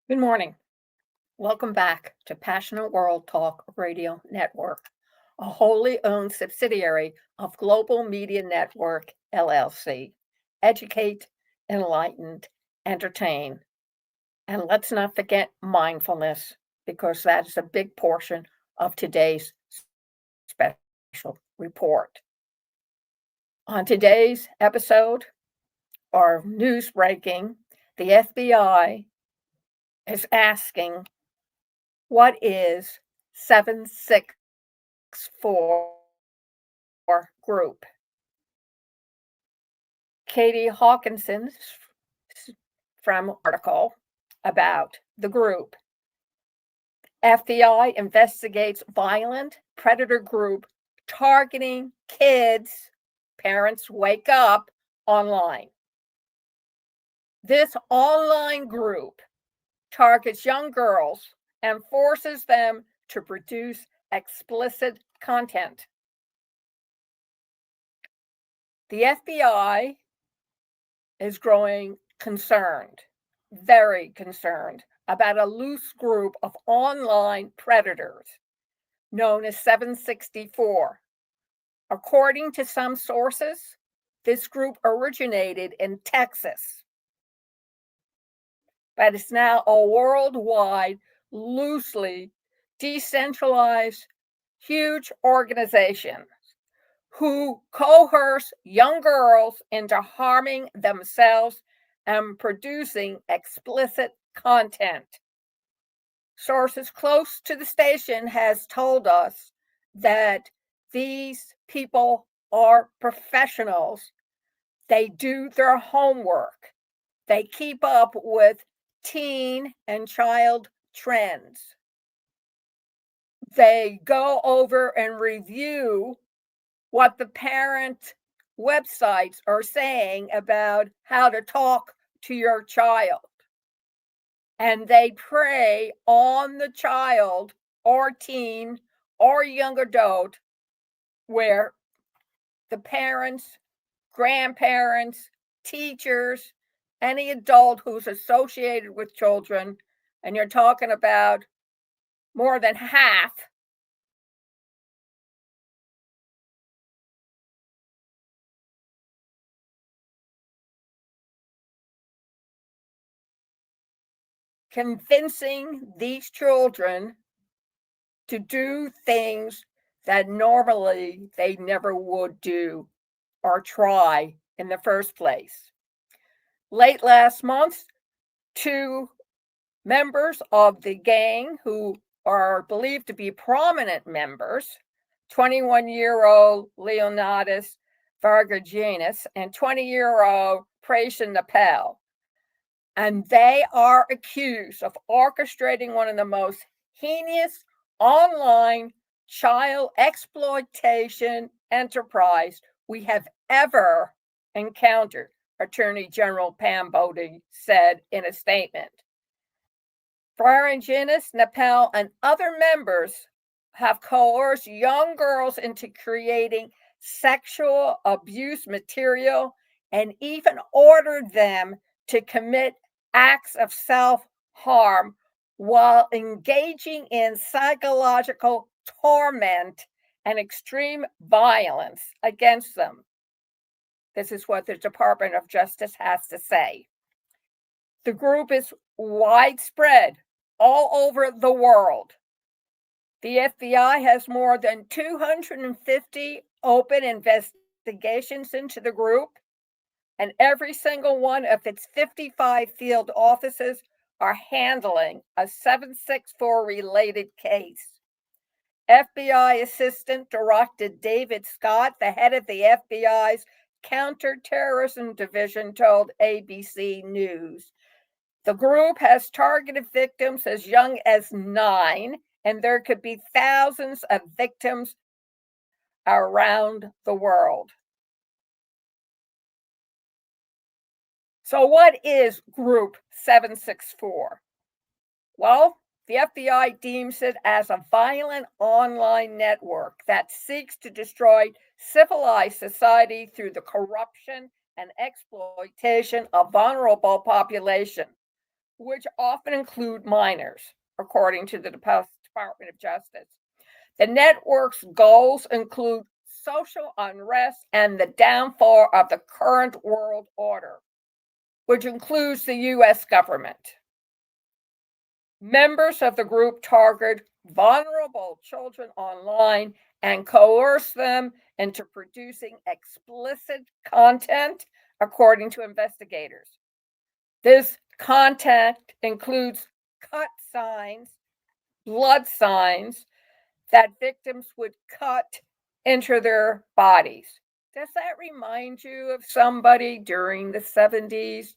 Good morning. Welcome back to Passionate World Talk Radio Network, a wholly owned subsidiary of Global Media Network, LLC. Educate, enlighten, entertain. And let's not forget mindfulness, because that is a big portion of today's special report. On today's episode, our news breaking, the FBI is asking, what is 764 group? Katie Hawkinson's from article about the group. FBI investigates violent predator group targeting kids. Parents wake up online. This online group targets young girls and forces them to produce explicit content. The FBI is growing concerned, very concerned, about a loose group of online predators known as 764. According to some sources, this group originated in Texas, but it's now a worldwide, loosely decentralized, huge organization who coerce young girls into harming themselves and producing explicit content. Sources close to the station has told us that these people are professionals. They do their homework. They keep up with teen and child trends. They go over and review what the parent websites are saying about how to talk to your child. And they prey on the child or teen or young adult where the parents, grandparents, teachers, any adult who's associated with children, and you're talking about more than half, convincing these children to do things that normally they never would do or try in the first place. Late last month, two members of the gang who are believed to be prominent members, 21-year-old Leonidas Vargagiannis and 20-year-old Prashan Napel, and they are accused of orchestrating one of the most heinous online child exploitation enterprise we have ever encountered, Attorney General Pam Bodie said in a statement. Vargagiannis, Napel, and other members have coerced young girls into creating sexual abuse material and even ordered them to commit acts of self-harm while engaging in psychological torment and extreme violence against them. This is what the Department of Justice has to say. The group is widespread all over the world. The FBI has more than 250 open investigations into the group, and every single one of its 55 field offices are handling a 764 related case. FBI Assistant Director David Scott, the head of the FBI's Counterterrorism Division, told ABC News, the group has targeted victims as young as 9, and there could be thousands of victims around the world. So what is Group 764? Well, the FBI deems it as a violent online network that seeks to destroy civilized society through the corruption and exploitation of vulnerable population. which often include minors, according to the Department of Justice. The network's goals include social unrest and the downfall of the current world order, which includes the US government. Members of the group target vulnerable children online and coerce them into producing explicit content, according to investigators. This content includes cut signs, blood signs that victims would cut into their bodies. Does that remind you of somebody during the 70s?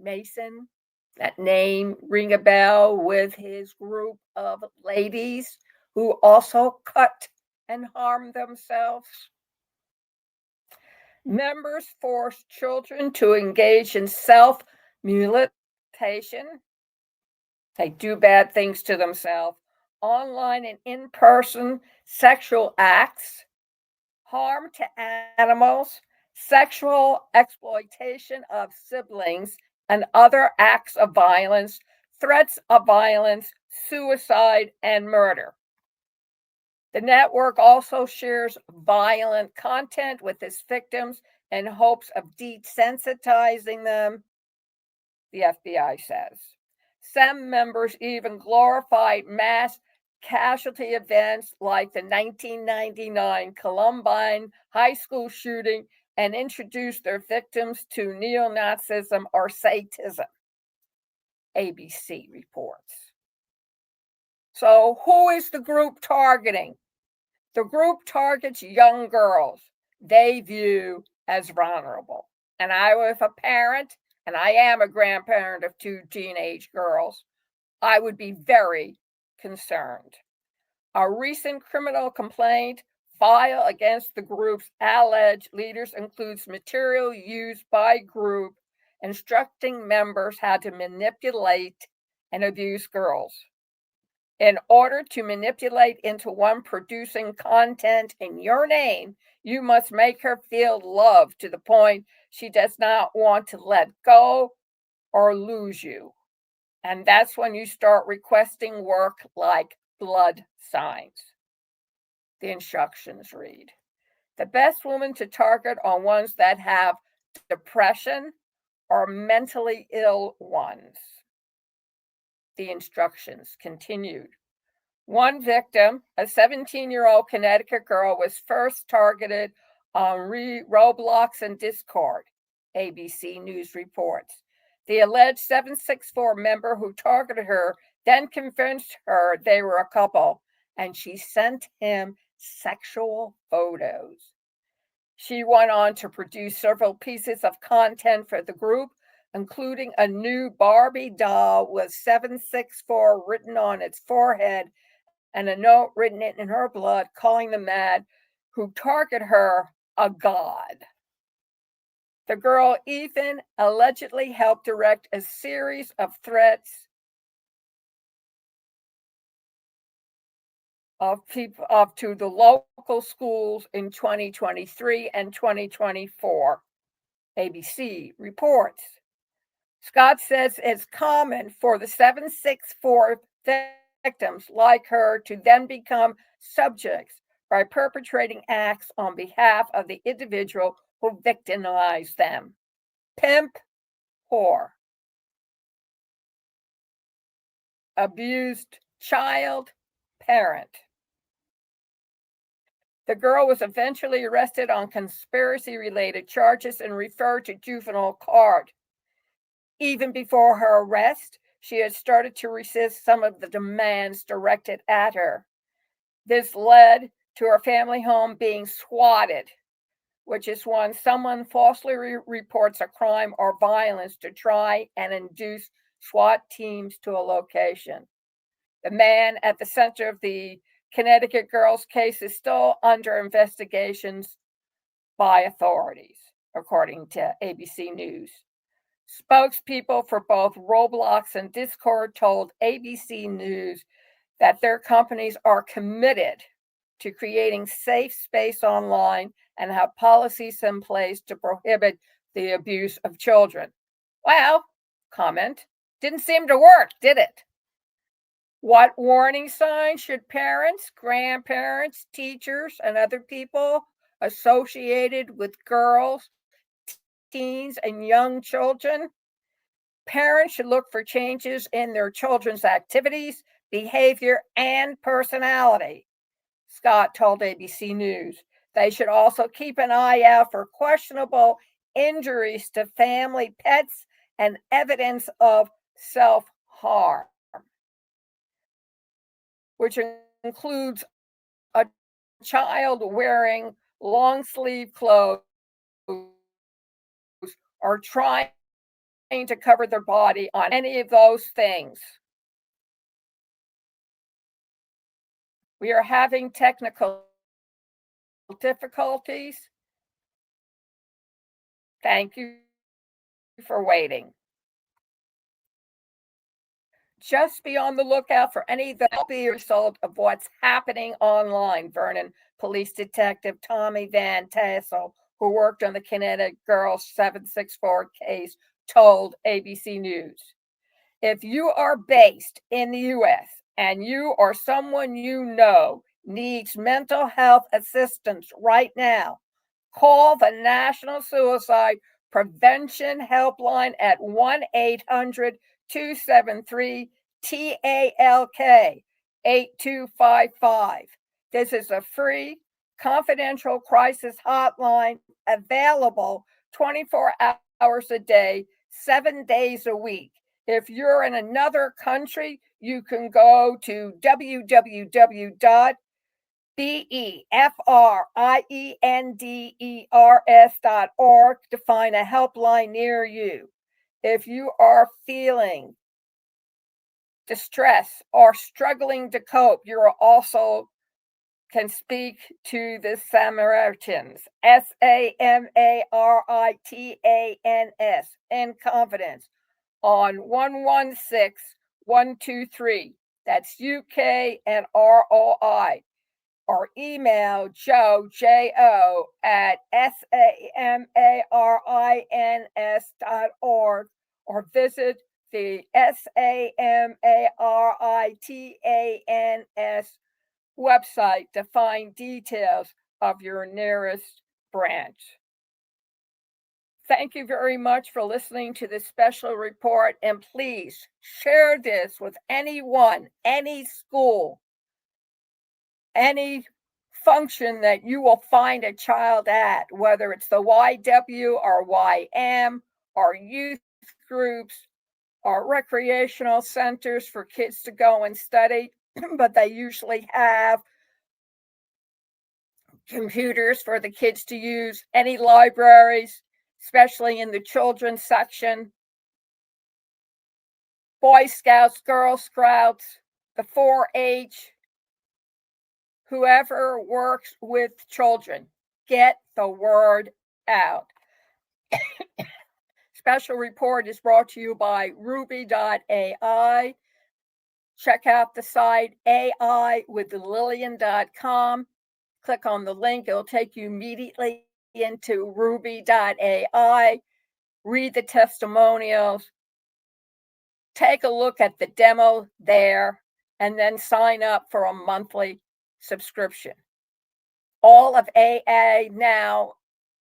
Mason? That name ring a bell with his group of ladies who also cut and harmed themselves? Members force children to engage in self mutilation. They do bad things to themselves, online and in person sexual acts, harm to animals, sexual exploitation of siblings, and other acts of violence, threats of violence, suicide, and murder. The network also shares violent content with its victims in hopes of desensitizing them, the FBI says. Some members even glorified mass casualty events like the 1999 Columbine high school shooting and introduced their victims to neo Nazism or Satanism, ABC reports. So, who is the group targeting? The group targets young girls they view as vulnerable. And I was a parent, and I am a grandparent of two teenage girls. I would be very concerned. A recent criminal complaint filed against the group's alleged leaders includes material used by group instructing members how to manipulate and abuse girls. In order to manipulate into one producing content in your name, you must make her feel loved to the point she does not want to let go or lose you. And that's when you start requesting work like blood signs. The instructions read: the best women to target are ones that have depression or mentally ill ones. The instructions continued. One victim, a 17-year-old Connecticut girl, was first targeted on Roblox and Discord, ABC News reports. The alleged 764 member who targeted her then convinced her they were a couple, and she sent him sexual photos. She went on to produce several pieces of content for the group, including a new Barbie doll with 764 written on its forehead and a note written in her blood calling the man who targeted her a god. The girl even allegedly helped direct a series of threats to the local schools in 2023 and 2024, ABC reports. Scott says it's common for the 764 victims like her to then become subjects by perpetrating acts on behalf of the individual who victimized them. Pimp, whore. Abused child, parent. The girl was eventually arrested on conspiracy-related charges and referred to juvenile court. Even before her arrest, she had started to resist some of the demands directed at her. This led to her family home being swatted, which is when someone falsely reports a crime or violence to try and induce SWAT teams to a location. The man at the center of the Connecticut girls' case is still under investigations by authorities, according to ABC News. Spokespeople for both Roblox and Discord told ABC News that their companies are committed to creating safe space online and have policies in place to prohibit the abuse of children. Well, comment, Didn't seem to work, did it? What warning signs should parents, grandparents, teachers, and other people associated with girls, teens, and young children? Parents should look for changes in their children's activities, behavior, and personality, Scott told ABC News. They should also keep an eye out for questionable injuries to family pets and evidence of self harm, which includes a child wearing long sleeve clothes or trying to cover their body on any of those things. We are having technical difficulties. Thank you for waiting. Just be on the lookout for any that'll be a result of what's happening online, Vernon Police Detective Tommy Van Tassel, who worked on the Kinetic Girls 764 case, told ABC News. If you are based in the US and you or someone you know needs mental health assistance right now, call the National Suicide Prevention Helpline at 1-800-273-TALK 8255. This is a free, confidential crisis hotline available 24 hours a day, 7 days a week. If you're in another country, you can go to www.befrienders.org to find a helpline near you. If you are feeling distress or struggling to cope, you also can speak to the Samaritans, SAMARITANS, in confidence on 116-123. That's UK and ROI. Or email Joe, J-O, at SAMARINS.org or visit the SAMARITANS website to find details of your nearest branch. Thank you very much for listening to this special report, and please share this with anyone, any school, any function that you will find a child at, whether it's the YW or YM or youth groups or recreational centers for kids to go and study, but they usually have computers for the kids to use, any libraries, especially in the children's section, Boy Scouts, Girl Scouts, the 4-H, whoever works with children, get the word out. Special report is brought to you by Ruby.ai. Check out the site AIwithlillian.com. Click on the link, it'll take you immediately into Ruby.ai. Read the testimonials, take a look at the demo there, and then sign up for a monthly subscription. All of AA now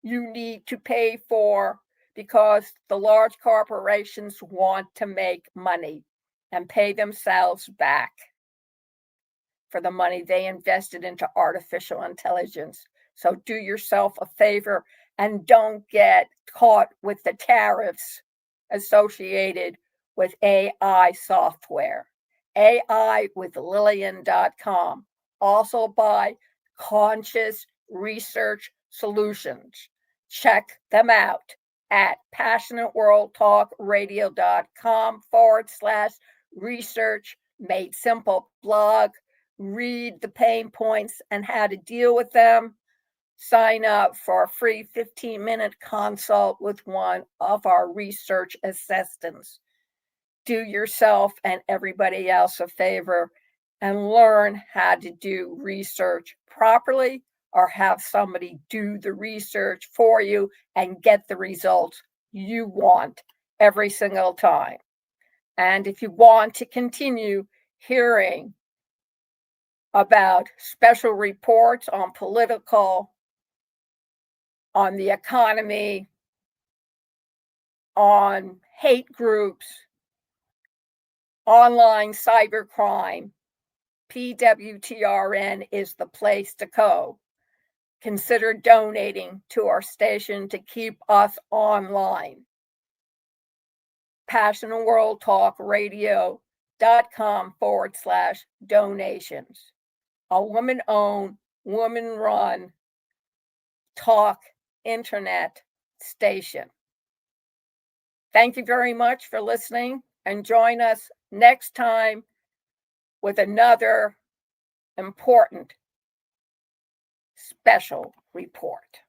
you need to pay for because the large corporations want to make money and pay themselves back for the money they invested into artificial intelligence. So do yourself a favor and don't get caught with the tariffs associated with AI software. AIwithlillian.com. Also by Conscious Research Solutions. Check them out at passionateworldtalkradio.com/research made simple blog. Read the pain points and how to deal with them. Sign up for a free 15-minute consult with one of our research assistants. Do yourself and everybody else a favor and learn how to do research properly, or have somebody do the research for you and get the results you want every single time. And if you want to continue hearing about special reports on political, on the economy, on hate groups, online cybercrime, PWTRN is the place to go. Consider donating to our station to keep us online. PassionWorldTalkRadio.com/donations. A woman-owned, woman-run talk internet station. Thank you very much for listening, and join us next time with another important special report.